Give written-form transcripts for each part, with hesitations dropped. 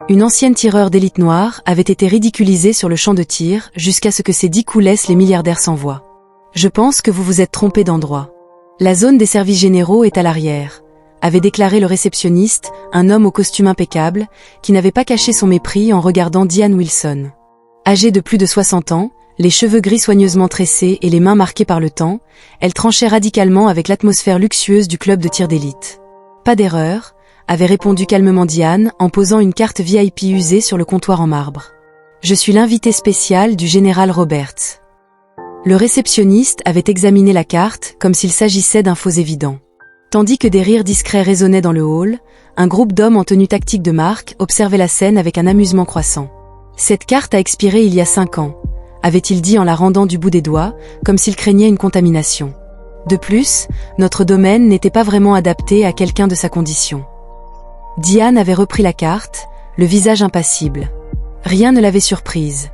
Une ancienne tireur d'élite noire avait été ridiculisée sur le champ de tir jusqu'à ce que ses 10 coups laissent les milliardaires sans voix. Je pense que vous vous êtes trompé d'endroit. La zone des services généraux est à l'arrière, avait déclaré le réceptionniste, un homme au costume impeccable, qui n'avait pas caché son mépris en regardant Diane Wilson. Âgée de plus de 60 ans, les cheveux gris soigneusement tressés et les mains marquées par le temps, elle tranchait radicalement avec l'atmosphère luxueuse du club de tir d'élite. Pas d'erreur, avait répondu calmement Diane en posant une carte VIP usée sur le comptoir en marbre. Je suis l'invité spécial du général Roberts. Le réceptionniste avait examiné la carte comme s'il s'agissait d'un faux évident. Tandis que des rires discrets résonnaient dans le hall, un groupe d'hommes en tenue tactique de marque observait la scène avec un amusement croissant. Cette carte a expiré il y a 5 ans, avait-il dit en la rendant du bout des doigts, comme s'il craignait une contamination. De plus, notre domaine n'était pas vraiment adapté à quelqu'un de sa condition. Diane avait repris la carte, le visage impassible. Rien ne l'avait surprise.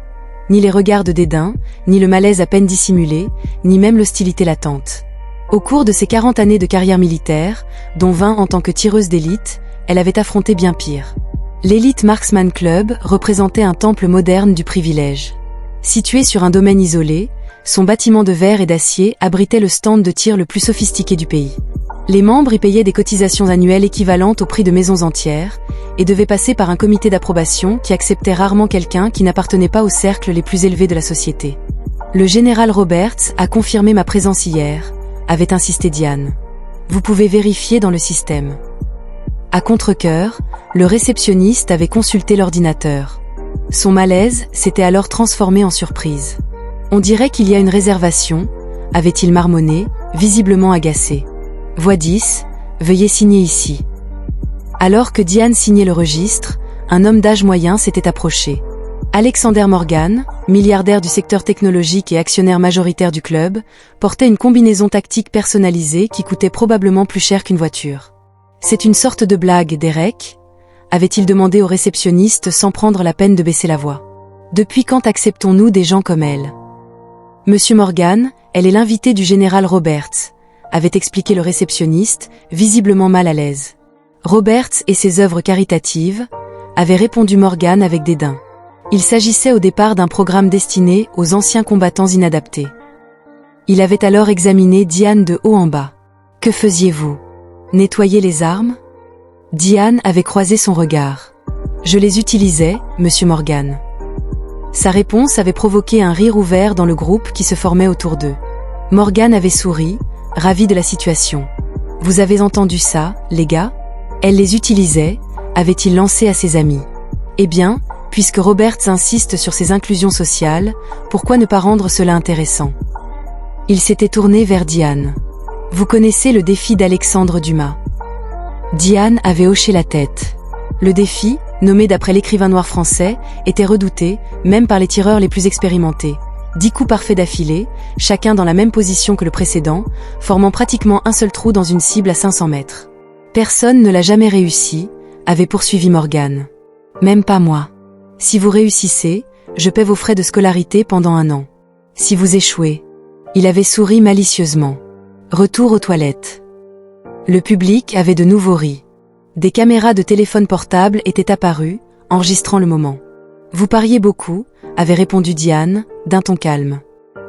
Ni les regards de dédain, ni le malaise à peine dissimulé, ni même l'hostilité latente. Au cours de ses 40 années de carrière militaire, dont 20 en tant que tireuse d'élite, elle avait affronté bien pire. L'Elite Marksman Club représentait un temple moderne du privilège. Situé sur un domaine isolé, son bâtiment de verre et d'acier abritait le stand de tir le plus sophistiqué du pays. Les membres y payaient des cotisations annuelles équivalentes au prix de maisons entières, et devaient passer par un comité d'approbation qui acceptait rarement quelqu'un qui n'appartenait pas aux cercles les plus élevés de la société. Le général Roberts a confirmé ma présence hier, avait insisté Diane. Vous pouvez vérifier dans le système. À contre-cœur, le réceptionniste avait consulté l'ordinateur. Son malaise s'était alors transformé en surprise. On dirait qu'il y a une réservation, avait-il marmonné, visiblement agacé. Voix 10, veuillez signer ici. Alors que Diane signait le registre, un homme d'âge moyen s'était approché. Alexander Morgan, milliardaire du secteur technologique et actionnaire majoritaire du club, portait une combinaison tactique personnalisée qui coûtait probablement plus cher qu'une voiture. C'est une sorte de blague, Derek ? Avait-il demandé au réceptionniste sans prendre la peine de baisser la voix. Depuis quand acceptons-nous des gens comme elle ? Monsieur Morgan, elle est l'invitée du général Roberts, avait expliqué le réceptionniste, visiblement mal à l'aise. Roberts et ses œuvres caritatives, avait répondu Morgan avec dédain. Il s'agissait au départ d'un programme destiné aux anciens combattants inadaptés. Il avait alors examiné Diane de haut en bas. Que faisiez-vous ? Nettoyer les armes ? Diane avait croisé son regard. Je les utilisais, monsieur Morgan. Sa réponse avait provoqué un rire ouvert dans le groupe qui se formait autour d'eux. Morgan avait souri, ravi de la situation. Vous avez entendu ça, les gars ? Elle les utilisait, avait-il lancé à ses amis. Eh bien, puisque Roberts insiste sur ses inclusions sociales, pourquoi ne pas rendre cela intéressant ? Il s'était tourné vers Diane. Vous connaissez le défi d'Alexandre Dumas. Diane avait hoché la tête. Le défi, nommé d'après l'écrivain noir français, était redouté, même par les tireurs les plus expérimentés. 10 coups parfaits d'affilée, chacun dans la même position que le précédent, formant pratiquement un seul trou dans une cible à 500 mètres. Personne ne l'a jamais réussi, avait poursuivi Morgan. Même pas moi. Si vous réussissez, je paie vos frais de scolarité pendant 1 an. Si vous échouez. Il avait souri malicieusement. Retour aux toilettes. Le public avait de nouveau ri. Des caméras de téléphone portable étaient apparues, enregistrant le moment. Vous pariez beaucoup, avait répondu Diane, d'un ton calme.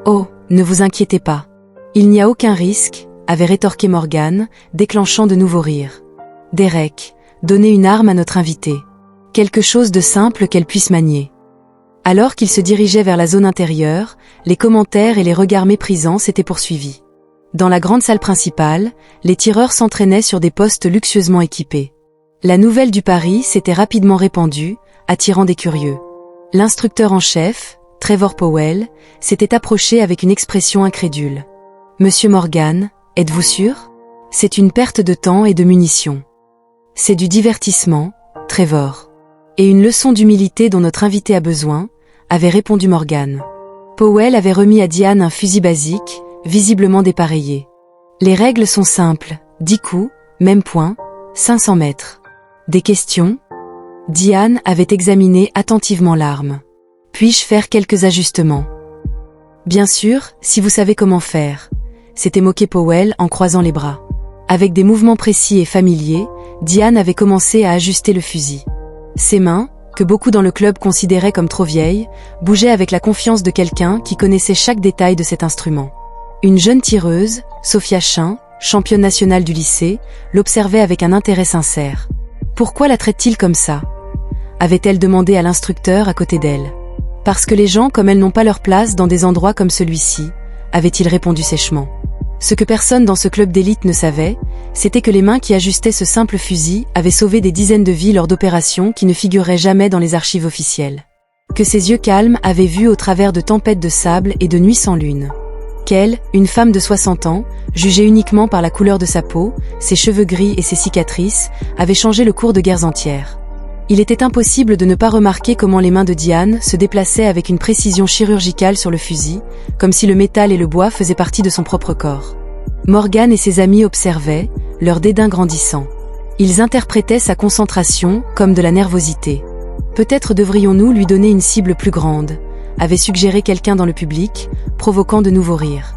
Oh, ne vous inquiétez pas. Il n'y a aucun risque, avait rétorqué Morgan, déclenchant de nouveaux rires. Derek, donnez une arme à notre invitée. Quelque chose de simple qu'elle puisse manier. Alors qu'il se dirigeait vers la zone intérieure, les commentaires et les regards méprisants s'étaient poursuivis. Dans la grande salle principale, les tireurs s'entraînaient sur des postes luxueusement équipés. La nouvelle du pari s'était rapidement répandue, attirant des curieux. L'instructeur en chef, Trevor Powell, s'était approché avec une expression incrédule. « Monsieur Morgan, êtes-vous sûr ? C'est une perte de temps et de munitions. C'est du divertissement, Trevor. Et une leçon d'humilité dont notre invité a besoin, avait répondu Morgan. Powell avait remis à Diane un fusil basique, visiblement dépareillé. Les règles sont simples, 10 coups, même point, 500 mètres. Des questions ? Diane avait examiné attentivement l'arme. Puis-je faire quelques ajustements ? Bien sûr, si vous savez comment faire, s'était moqué Powell en croisant les bras. Avec des mouvements précis et familiers, Diane avait commencé à ajuster le fusil. Ses mains, que beaucoup dans le club considéraient comme trop vieille, bougeait avec la confiance de quelqu'un qui connaissait chaque détail de cet instrument. Une jeune tireuse, Sophia Chin, championne nationale du lycée, l'observait avec un intérêt sincère. Pourquoi la traite-t-il comme ça ? Avait-elle demandé à l'instructeur à côté d'elle. Parce que les gens comme elle n'ont pas leur place dans des endroits comme celui-ci, avait-il répondu sèchement. Ce que personne dans ce club d'élite ne savait, c'était que les mains qui ajustaient ce simple fusil avaient sauvé des dizaines de vies lors d'opérations qui ne figureraient jamais dans les archives officielles. Que ses yeux calmes avaient vu au travers de tempêtes de sable et de nuits sans lune. Qu'elle, une femme de 60 ans, jugée uniquement par la couleur de sa peau, ses cheveux gris et ses cicatrices, avait changé le cours de guerres entières. Il était impossible de ne pas remarquer comment les mains de Diane se déplaçaient avec une précision chirurgicale sur le fusil, comme si le métal et le bois faisaient partie de son propre corps. Morgan et ses amis observaient, leur dédain grandissant. Ils interprétaient sa concentration comme de la nervosité. Peut-être devrions-nous lui donner une cible plus grande, avait suggéré quelqu'un dans le public, provoquant de nouveaux rires.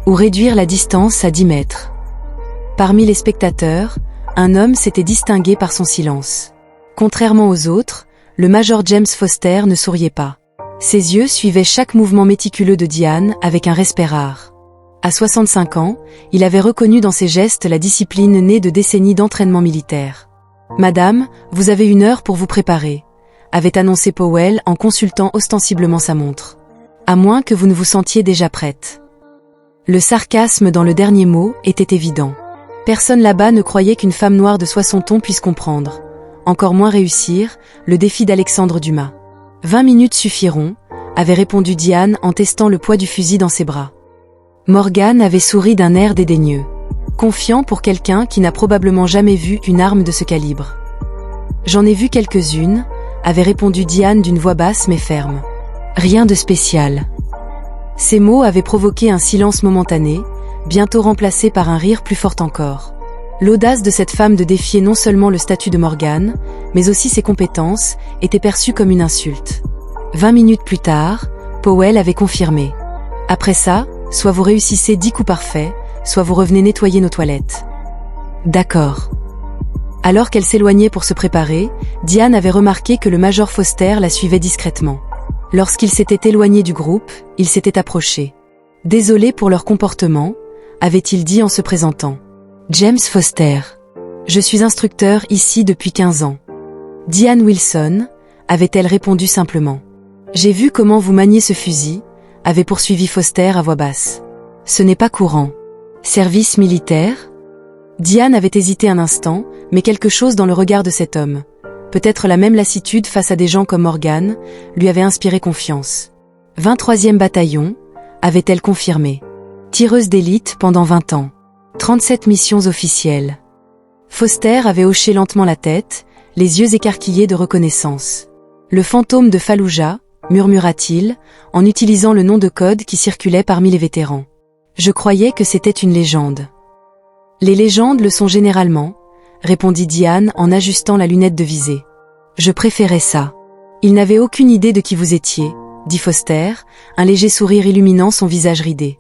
Ou réduire la distance à 10 mètres. Parmi les spectateurs, un homme s'était distingué par son silence. Contrairement aux autres, le Major James Foster ne souriait pas. Ses yeux suivaient chaque mouvement méticuleux de Diane avec un respect rare. À 65 ans, il avait reconnu dans ses gestes la discipline née de décennies d'entraînement militaire. « Madame, vous avez 1 heure pour vous préparer », avait annoncé Powell en consultant ostensiblement sa montre. « À moins que vous ne vous sentiez déjà prête. » Le sarcasme dans le dernier mot était évident. Personne là-bas ne croyait qu'une femme noire de 60 ans puisse comprendre, encore moins réussir, le défi d'Alexandre Dumas. 20 minutes suffiront, avait répondu Diane en testant le poids du fusil dans ses bras. Morgan avait souri d'un air dédaigneux. Confiant pour quelqu'un qui n'a probablement jamais vu une arme de ce calibre. J'en ai vu quelques-unes, avait répondu Diane d'une voix basse mais ferme. Rien de spécial. Ces mots avaient provoqué un silence momentané, bientôt remplacé par un rire plus fort encore. L'audace de cette femme de défier non seulement le statut de Morgan, mais aussi ses compétences, était perçue comme une insulte. 20 minutes plus tard, Powell avait confirmé. Après ça, soit vous réussissez 10 coups parfaits, soit vous revenez nettoyer nos toilettes. D'accord. Alors qu'elle s'éloignait pour se préparer, Diane avait remarqué que le Major Foster la suivait discrètement. Lorsqu'il s'était éloigné du groupe, il s'était approché. « Désolé pour leur comportement », avait-il dit en se présentant. « James Foster. Je suis instructeur ici depuis 15 ans. » Diane Wilson, avait-elle répondu simplement. « J'ai vu comment vous maniez ce fusil », avait poursuivi Foster à voix basse. « Ce n'est pas courant. Service militaire ?» Diane avait hésité un instant, mais quelque chose dans le regard de cet homme, peut-être la même lassitude face à des gens comme Morgan, lui avait inspiré confiance. 23e bataillon, avait-elle confirmé. Tireuse d'élite pendant 20 ans. 37 missions officielles. Foster avait hoché lentement la tête, les yeux écarquillés de reconnaissance. Le fantôme de Fallujah, murmura-t-il, en utilisant le nom de code qui circulait parmi les vétérans. Je croyais que c'était une légende. Les légendes le sont généralement, répondit Diane en ajustant la lunette de visée. Je préférais ça. Il n'avait aucune idée de qui vous étiez, dit Foster, un léger sourire illuminant son visage ridé.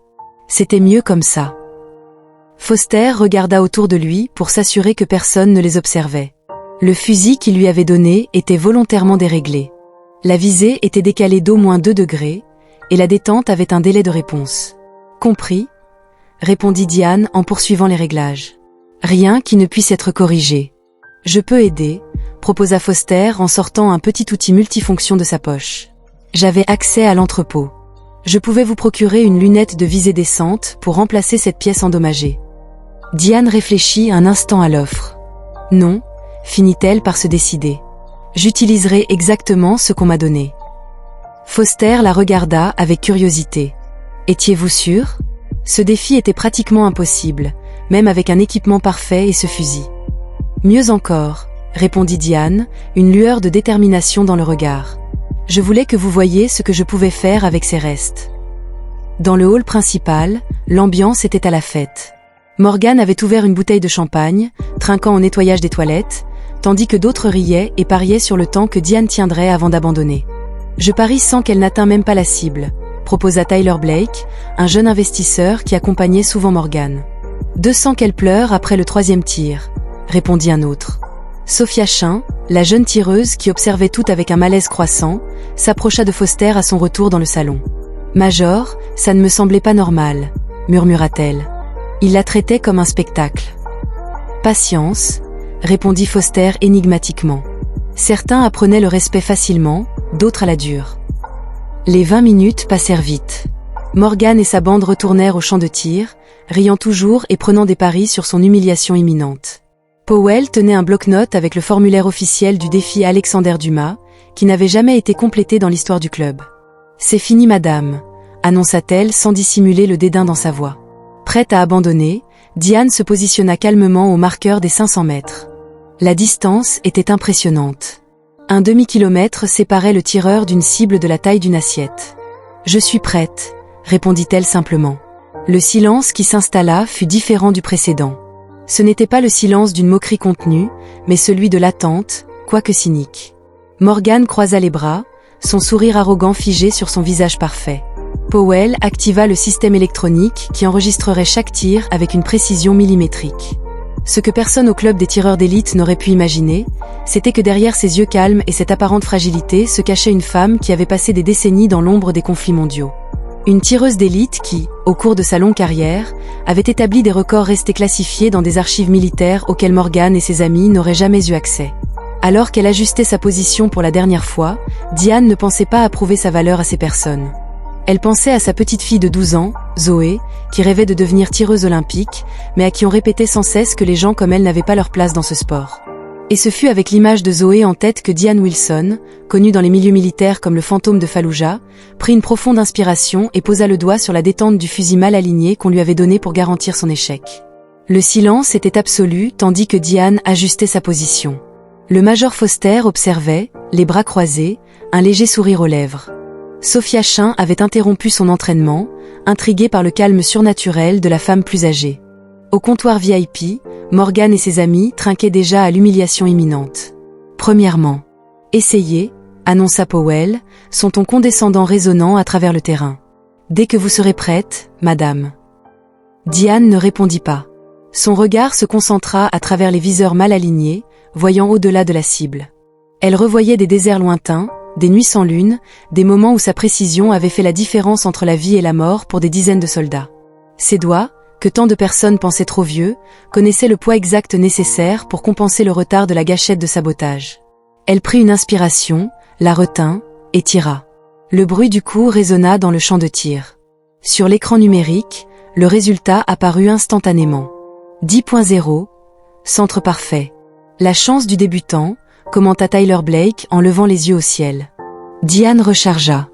C'était mieux comme ça. Foster regarda autour de lui pour s'assurer que personne ne les observait. Le fusil qu'il lui avait donné était volontairement déréglé. La visée était décalée d'au moins 2 degrés, et la détente avait un délai de réponse. Compris, répondit Diane en poursuivant les réglages. Rien qui ne puisse être corrigé. Je peux aider, proposa Foster en sortant un petit outil multifonction de sa poche. J'avais accès à l'entrepôt. Je pouvais vous procurer une lunette de visée décente pour remplacer cette pièce endommagée. Diane réfléchit un instant à l'offre. Non, finit-elle par se décider. J'utiliserai exactement ce qu'on m'a donné. Foster la regarda avec curiosité. Étiez-vous sûr ? Ce défi était pratiquement impossible, même avec un équipement parfait et ce fusil. Mieux encore, répondit Diane, une lueur de détermination dans le regard. Je voulais que vous voyiez ce que je pouvais faire avec ces restes. Dans le hall principal, l'ambiance était à la fête. Morgan avait ouvert une bouteille de champagne, trinquant au nettoyage des toilettes, tandis que d'autres riaient et pariaient sur le temps que Diane tiendrait avant d'abandonner. Je parie sans qu'elle n'atteint même pas la cible, proposa Tyler Blake, un jeune investisseur qui accompagnait souvent Morgan. 200 qu'elle pleure après le 3e tir, répondit un autre. Sophia Chin, la jeune tireuse qui observait tout avec un malaise croissant, s'approcha de Foster à son retour dans le salon. « Major, ça ne me semblait pas normal, » murmura-t-elle. Il la traitait comme un spectacle. « Patience, » répondit Foster énigmatiquement. Certains apprenaient le respect facilement, d'autres à la dure. Les 20 minutes passèrent vite. Morgan et sa bande retournèrent au champ de tir, riant toujours et prenant des paris sur son humiliation imminente. Powell tenait un bloc-notes avec le formulaire officiel du défi Alexander Dumas, qui n'avait jamais été complété dans l'histoire du club. « C'est fini madame », annonça-t-elle sans dissimuler le dédain dans sa voix. Prête à abandonner, Diane se positionna calmement au marqueur des 500 mètres. La distance était impressionnante. Un demi-kilomètre séparait le tireur d'une cible de la taille d'une assiette. « Je suis prête », répondit-elle simplement. Le silence qui s'installa fut différent du précédent. Ce n'était pas le silence d'une moquerie contenue, mais celui de l'attente, quoique cynique. Morgan croisa les bras, son sourire arrogant figé sur son visage parfait. Powell activa le système électronique qui enregistrerait chaque tir avec une précision millimétrique. Ce que personne au club des tireurs d'élite n'aurait pu imaginer, c'était que derrière ses yeux calmes et cette apparente fragilité se cachait une femme qui avait passé des décennies dans l'ombre des conflits mondiaux. Une tireuse d'élite qui, au cours de sa longue carrière, avait établi des records restés classifiés dans des archives militaires auxquelles Morgan et ses amis n'auraient jamais eu accès. Alors qu'elle ajustait sa position pour la dernière fois, Diane ne pensait pas approuver sa valeur à ces personnes. Elle pensait à sa petite fille de 12 ans, Zoé, qui rêvait de devenir tireuse olympique, mais à qui on répétait sans cesse que les gens comme elle n'avaient pas leur place dans ce sport. Et ce fut avec l'image de Zoé en tête que Diane Wilson, connue dans les milieux militaires comme le fantôme de Fallujah, prit une profonde inspiration et posa le doigt sur la détente du fusil mal aligné qu'on lui avait donné pour garantir son échec. Le silence était absolu tandis que Diane ajustait sa position. Le major Foster observait, les bras croisés, un léger sourire aux lèvres. Sophia Chin avait interrompu son entraînement, intriguée par le calme surnaturel de la femme plus âgée. Au comptoir VIP, Morgan et ses amis trinquaient déjà à l'humiliation imminente. Premièrement, « Essayez », annonça Powell, son ton condescendant résonnant à travers le terrain. « Dès que vous serez prête, madame. » Diane ne répondit pas. Son regard se concentra à travers les viseurs mal alignés, voyant au-delà de la cible. Elle revoyait des déserts lointains, des nuits sans lune, des moments où sa précision avait fait la différence entre la vie et la mort pour des dizaines de soldats. Ses doigts, que tant de personnes pensaient trop vieux, connaissaient le poids exact nécessaire pour compenser le retard de la gâchette de sabotage. Elle prit une inspiration, la retint, et tira. Le bruit du coup résonna dans le champ de tir. Sur l'écran numérique, le résultat apparut instantanément. 10.0, centre parfait. La chance du débutant, commenta Tyler Blake en levant les yeux au ciel. Diane rechargea.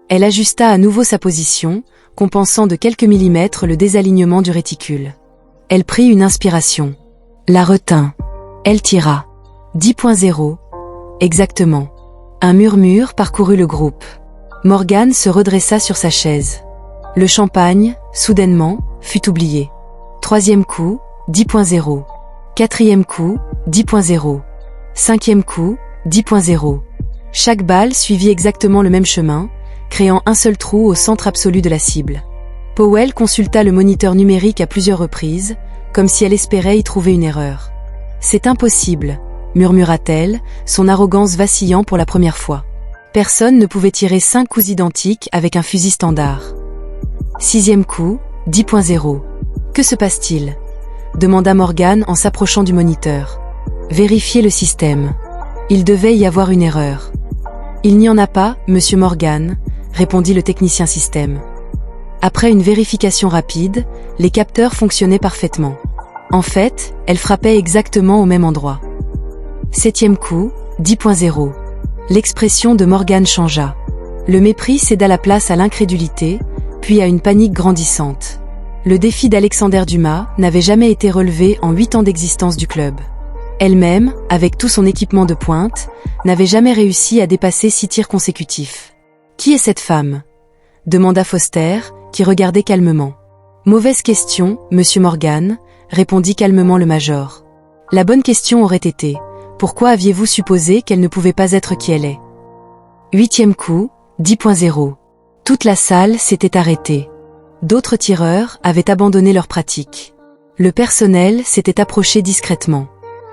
Elle ajusta à nouveau sa position, compensant de quelques millimètres le désalignement du réticule. Elle prit une inspiration. La retint. Elle tira. 10.0. Exactement. Un murmure parcourut le groupe. Morgan se redressa sur sa chaise. Le champagne, soudainement, fut oublié. Troisième coup, 10.0. Quatrième coup, 10.0. Cinquième coup, 10.0. Chaque balle suivit exactement le même chemin, créant un seul trou au centre absolu de la cible. Powell consulta le moniteur numérique à plusieurs reprises, comme si elle espérait y trouver une erreur. « C'est impossible », murmura-t-elle, son arrogance vacillant pour la première fois. Personne ne pouvait tirer 5 coups identiques avec un fusil standard. Sixième coup, 10.0. Que se passe-t-il ? Demanda Morgan en s'approchant du moniteur. Vérifiez le système. Il devait y avoir une erreur. Il n'y en a pas, monsieur Morgan, répondit le technicien système. Après une vérification rapide, les capteurs fonctionnaient parfaitement. En fait, elle frappait exactement au même endroit. Septième coup, 10.0. L'expression de Morgan changea. Le mépris céda la place à l'incrédulité, puis à une panique grandissante. Le défi d'Alexander Dumas n'avait jamais été relevé en 8 ans d'existence du club. Elle-même, avec tout son équipement de pointe, n'avait jamais réussi à dépasser 6 tirs consécutifs. « Qui est cette femme ?» demanda Foster, qui regardait calmement. « Mauvaise question, monsieur Morgan », répondit calmement le major. La bonne question aurait été « Pourquoi aviez-vous supposé qu'elle ne pouvait pas être qui elle est ?» Huitième coup, 10.0. Toute la salle s'était arrêtée. D'autres tireurs avaient abandonné leur pratique. Le personnel s'était approché discrètement.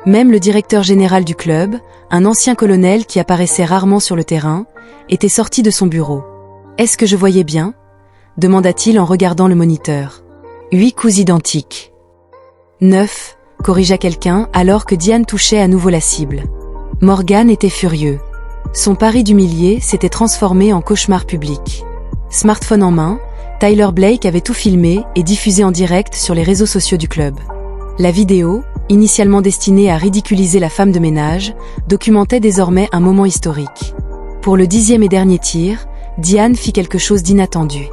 Même le directeur général du club, un ancien colonel qui apparaissait rarement sur le terrain, était sorti de son bureau. « Est-ce que je voyais bien ?» demanda-t-il en regardant le moniteur. 8 coups identiques. 9, corrigea quelqu'un alors que Diane touchait à nouveau la cible. Morgan était furieux. Son pari d'humilier s'était transformé en cauchemar public. Smartphone en main, Tyler Blake avait tout filmé et diffusé en direct sur les réseaux sociaux du club. La vidéo, initialement destinée à ridiculiser la femme de ménage, documentait désormais un moment historique. Pour le 10e et dernier tir, Diane fit quelque chose d'inattendu.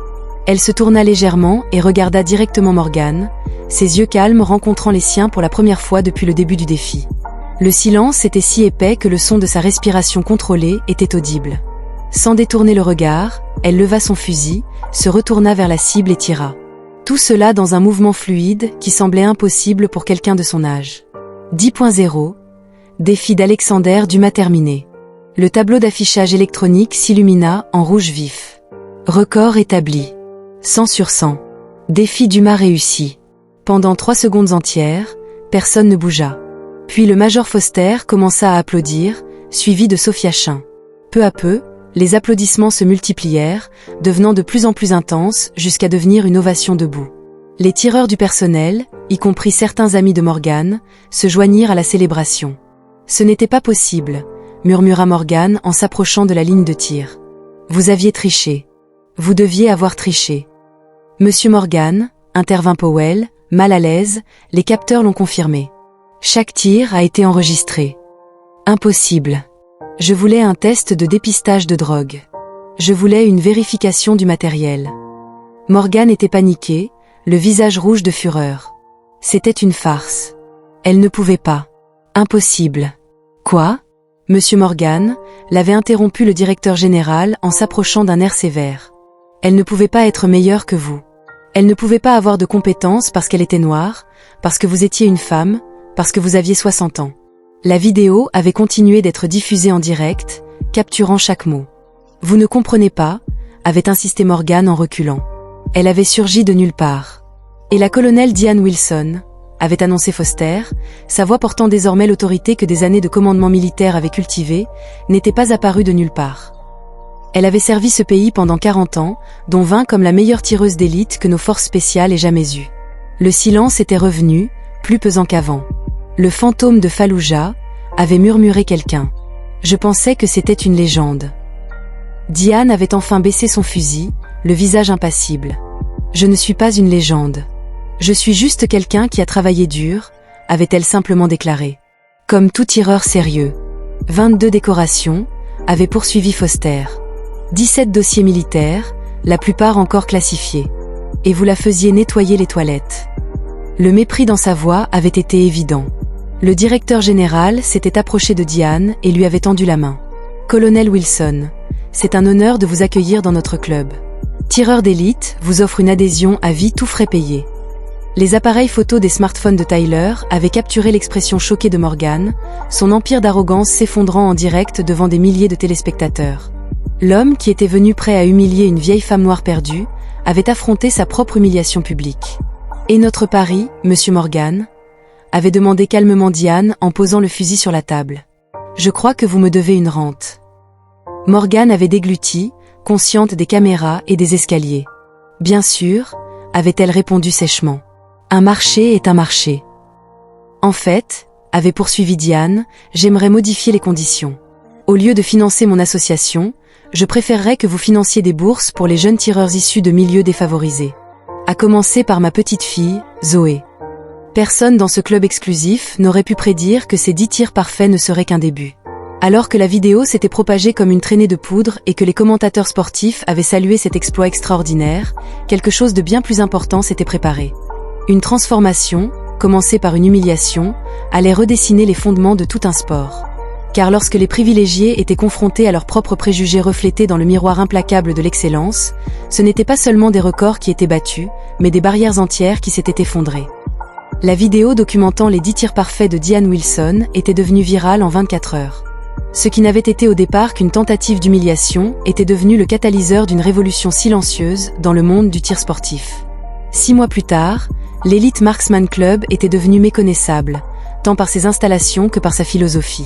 Elle se tourna légèrement et regarda directement Morgan, ses yeux calmes rencontrant les siens pour la première fois depuis le début du défi. Le silence était si épais que le son de sa respiration contrôlée était audible. Sans détourner le regard, elle leva son fusil, se retourna vers la cible et tira. Tout cela dans un mouvement fluide qui semblait impossible pour quelqu'un de son âge. 10.0. Défi d'Alexander Dumas terminé. Le tableau d'affichage électronique s'illumina en rouge vif. Record établi. 100 sur 100. Défi Dumas réussi. Pendant 3 secondes entières, personne ne bougea. Puis le Major Foster commença à applaudir, suivi de Sophia Chin. Peu à peu, les applaudissements se multiplièrent, devenant de plus en plus intenses jusqu'à devenir une ovation debout. Les tireurs du personnel, y compris certains amis de Morgan, se joignirent à la célébration. « Ce n'était pas possible », murmura Morgan en s'approchant de la ligne de tir. « Vous aviez triché. Vous deviez avoir triché. » « Monsieur Morgan, » intervint Powell, mal à l'aise, les capteurs l'ont confirmé. « Chaque tir a été enregistré. »« Impossible. Je voulais un test de dépistage de drogue. Je voulais une vérification du matériel. » Morgan était paniqué, le visage rouge de fureur. C'était une farce. Elle ne pouvait pas. Impossible. Quoi ? Monsieur Morgan, l'avait interrompu le directeur général en s'approchant d'un air sévère. Elle ne pouvait pas être meilleure que vous. Elle ne pouvait pas avoir de compétences parce qu'elle était noire, parce que vous étiez une femme, parce que vous aviez 60 ans. La vidéo avait continué d'être diffusée en direct, capturant chaque mot. Vous ne comprenez pas, avait insisté Morgan en reculant. Elle avait surgi de nulle part. Et la colonelle Diane Wilson, avait annoncé Foster, sa voix portant désormais l'autorité que des années de commandement militaire avaient cultivée, n'était pas apparue de nulle part. Elle avait servi ce pays pendant 40 ans, dont 20 comme la meilleure tireuse d'élite que nos forces spéciales aient jamais eue. Le silence était revenu, plus pesant qu'avant. Le fantôme de Fallujah, avait murmuré quelqu'un. Je pensais que c'était une légende. Diane avait enfin baissé son fusil, le visage impassible. Je ne suis pas une légende. Je suis juste quelqu'un qui a travaillé dur, avait-elle simplement déclaré. Comme tout tireur sérieux. 22 décorations, avait poursuivi Foster. 17 dossiers militaires, la plupart encore classifiés. Et vous la faisiez nettoyer les toilettes. Le mépris dans sa voix avait été évident. Le directeur général s'était approché de Diane et lui avait tendu la main. « Colonel Wilson, c'est un honneur de vous accueillir dans notre club. Tireur d'élite vous offre une adhésion à vie tout frais payé. » Les appareils photos des smartphones de Tyler avaient capturé l'expression choquée de Morgan, son empire d'arrogance s'effondrant en direct devant des milliers de téléspectateurs. L'homme qui était venu prêt à humilier une vieille femme noire perdue, avait affronté sa propre humiliation publique. « Et notre pari, monsieur Morgan ?» avait demandé calmement Diane en posant le fusil sur la table. « Je crois que vous me devez une rente. » Morgan avait dégluti, consciente des caméras et des escaliers. « Bien sûr, » avait-elle répondu sèchement. « Un marché est un marché. » « En fait, » avait poursuivi Diane, « j'aimerais modifier les conditions. Au lieu de financer mon association, je préférerais que vous financiez des bourses pour les jeunes tireurs issus de milieux défavorisés. À commencer par ma petite fille, Zoé. Personne dans ce club exclusif n'aurait pu prédire que ces 10 tirs parfaits ne seraient qu'un début. Alors que la vidéo s'était propagée comme une traînée de poudre et que les commentateurs sportifs avaient salué cet exploit extraordinaire, quelque chose de bien plus important s'était préparé. Une transformation, commencée par une humiliation, allait redessiner les fondements de tout un sport. Car lorsque les privilégiés étaient confrontés à leurs propres préjugés reflétés dans le miroir implacable de l'excellence, ce n'étaient pas seulement des records qui étaient battus, mais des barrières entières qui s'étaient effondrées. La vidéo documentant les 10 tirs parfaits de Diane Wilson était devenue virale en 24 heures. Ce qui n'avait été au départ qu'une tentative d'humiliation était devenu le catalyseur d'une révolution silencieuse dans le monde du tir sportif. 6 mois plus tard, l'Elite Marksman Club était devenu méconnaissable, tant par ses installations que par sa philosophie.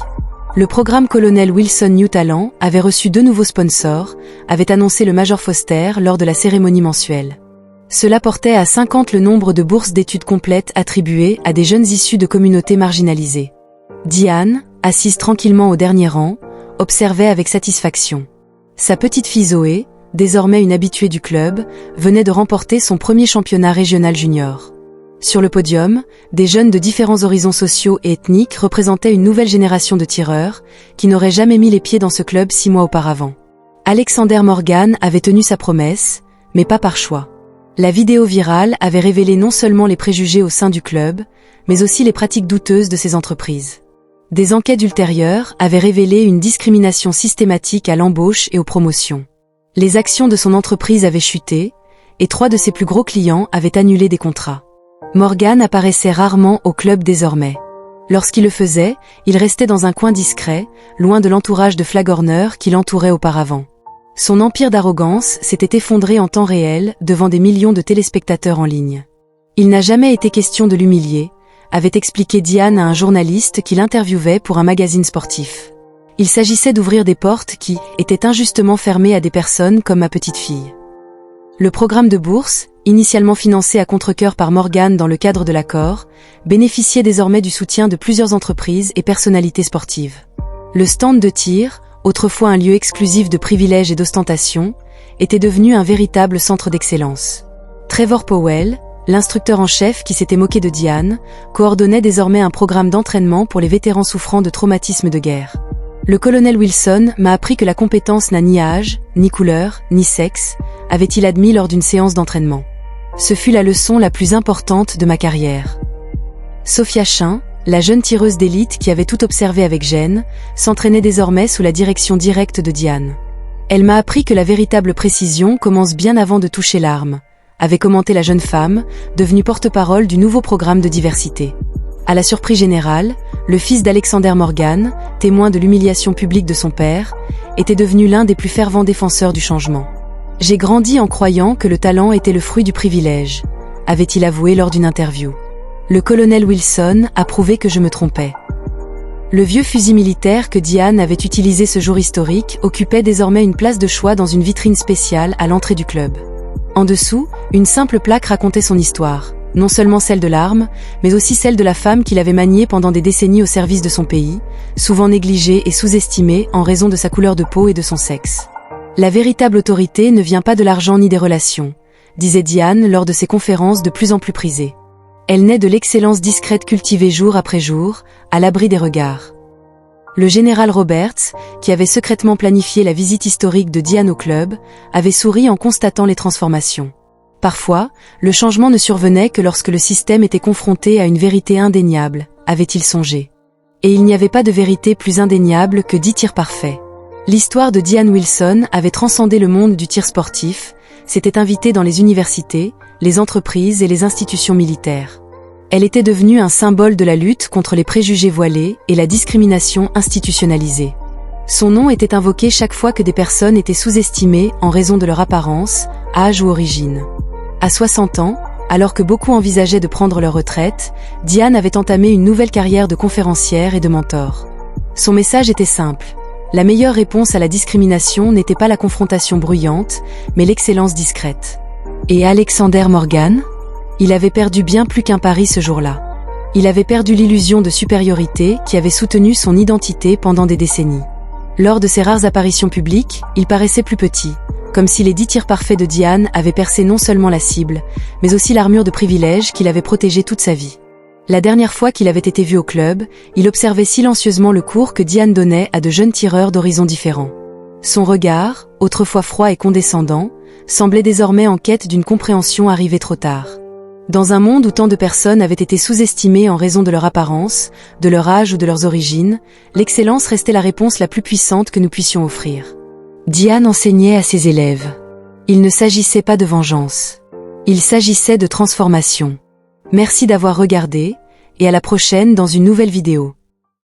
Le programme Colonel Wilson New Talent avait reçu 2 nouveaux sponsors, avait annoncé le Major Foster lors de la cérémonie mensuelle. Cela portait à 50 le nombre de bourses d'études complètes attribuées à des jeunes issus de communautés marginalisées. Diane, assise tranquillement au dernier rang, observait avec satisfaction. Sa petite fille Zoé, désormais une habituée du club, venait de remporter son premier championnat régional junior. Sur le podium, des jeunes de différents horizons sociaux et ethniques représentaient une nouvelle génération de tireurs, qui n'auraient jamais mis les pieds dans ce club 6 mois auparavant. Alexander Morgan avait tenu sa promesse, mais pas par choix. La vidéo virale avait révélé non seulement les préjugés au sein du club, mais aussi les pratiques douteuses de ces entreprises. Des enquêtes ultérieures avaient révélé une discrimination systématique à l'embauche et aux promotions. Les actions de son entreprise avaient chuté, et 3 de ses plus gros clients avaient annulé des contrats. Morgan apparaissait rarement au club désormais. Lorsqu'il le faisait, il restait dans un coin discret, loin de l'entourage de flagorneurs qui l'entouraient auparavant. Son empire d'arrogance s'était effondré en temps réel devant des millions de téléspectateurs en ligne. Il n'a jamais été question de l'humilier, avait expliqué Diane à un journaliste qui l'interviewait pour un magazine sportif. Il s'agissait d'ouvrir des portes qui étaient injustement fermées à des personnes comme ma petite fille. Le programme de bourse, initialement financé à contre-cœur par Morgan dans le cadre de l'accord, bénéficiait désormais du soutien de plusieurs entreprises et personnalités sportives. Le stand de tir, autrefois un lieu exclusif de privilèges et d'ostentation, était devenu un véritable centre d'excellence. Trevor Powell, l'instructeur en chef qui s'était moqué de Diane, coordonnait désormais un programme d'entraînement pour les vétérans souffrant de traumatismes de guerre. Le colonel Wilson m'a appris que la compétence n'a ni âge, ni couleur, ni sexe, avait-il admis lors d'une séance d'entraînement. Ce fut la leçon la plus importante de ma carrière. Sophia Chin, la jeune tireuse d'élite qui avait tout observé avec gêne, s'entraînait désormais sous la direction directe de Diane. Elle m'a appris que la véritable précision commence bien avant de toucher l'arme, avait commenté la jeune femme, devenue porte-parole du nouveau programme de diversité. À la surprise générale, le fils d'Alexander Morgan, témoin de l'humiliation publique de son père, était devenu l'un des plus fervents défenseurs du changement. J'ai grandi en croyant que le talent était le fruit du privilège, avait-il avoué lors d'une interview. Le colonel Wilson a prouvé que je me trompais. Le vieux fusil militaire que Diane avait utilisé ce jour historique occupait désormais une place de choix dans une vitrine spéciale à l'entrée du club. En dessous, une simple plaque racontait son histoire, non seulement celle de l'arme, mais aussi celle de la femme qu'il avait maniée pendant des décennies au service de son pays, souvent négligée et sous-estimée en raison de sa couleur de peau et de son sexe. La véritable autorité ne vient pas de l'argent ni des relations, disait Diane lors de ses conférences de plus en plus prisées. Elle naît de l'excellence discrète cultivée jour après jour, à l'abri des regards. Le général Roberts, qui avait secrètement planifié la visite historique de Diane au club, avait souri en constatant les transformations. Parfois, le changement ne survenait que lorsque le système était confronté à une vérité indéniable, avait-il songé. Et il n'y avait pas de vérité plus indéniable que 10 tirs parfaits. L'histoire de Diane Wilson avait transcendé le monde du tir sportif, s'était invitée dans les universités, les entreprises et les institutions militaires. Elle était devenue un symbole de la lutte contre les préjugés voilés et la discrimination institutionnalisée. Son nom était invoqué chaque fois que des personnes étaient sous-estimées en raison de leur apparence, âge ou origine. À 60 ans, alors que beaucoup envisageaient de prendre leur retraite, Diane avait entamé une nouvelle carrière de conférencière et de mentor. Son message était simple. La meilleure réponse à la discrimination n'était pas la confrontation bruyante, mais l'excellence discrète. Et Alexander Morgan ? Il avait perdu bien plus qu'un pari ce jour-là. Il avait perdu l'illusion de supériorité qui avait soutenu son identité pendant des décennies. Lors de ses rares apparitions publiques, il paraissait plus petit, comme si les 10 tirs parfaits de Diane avaient percé non seulement la cible, mais aussi l'armure de privilèges qu'il avait protégée toute sa vie. La dernière fois qu'il avait été vu au club, il observait silencieusement le cours que Diane donnait à de jeunes tireurs d'horizons différents. Son regard, autrefois froid et condescendant, semblait désormais en quête d'une compréhension arrivée trop tard. Dans un monde où tant de personnes avaient été sous-estimées en raison de leur apparence, de leur âge ou de leurs origines, l'excellence restait la réponse la plus puissante que nous puissions offrir. Diane enseignait à ses élèves. Il ne s'agissait pas de vengeance. Il s'agissait de transformation. Merci d'avoir regardé, et à la prochaine dans une nouvelle vidéo.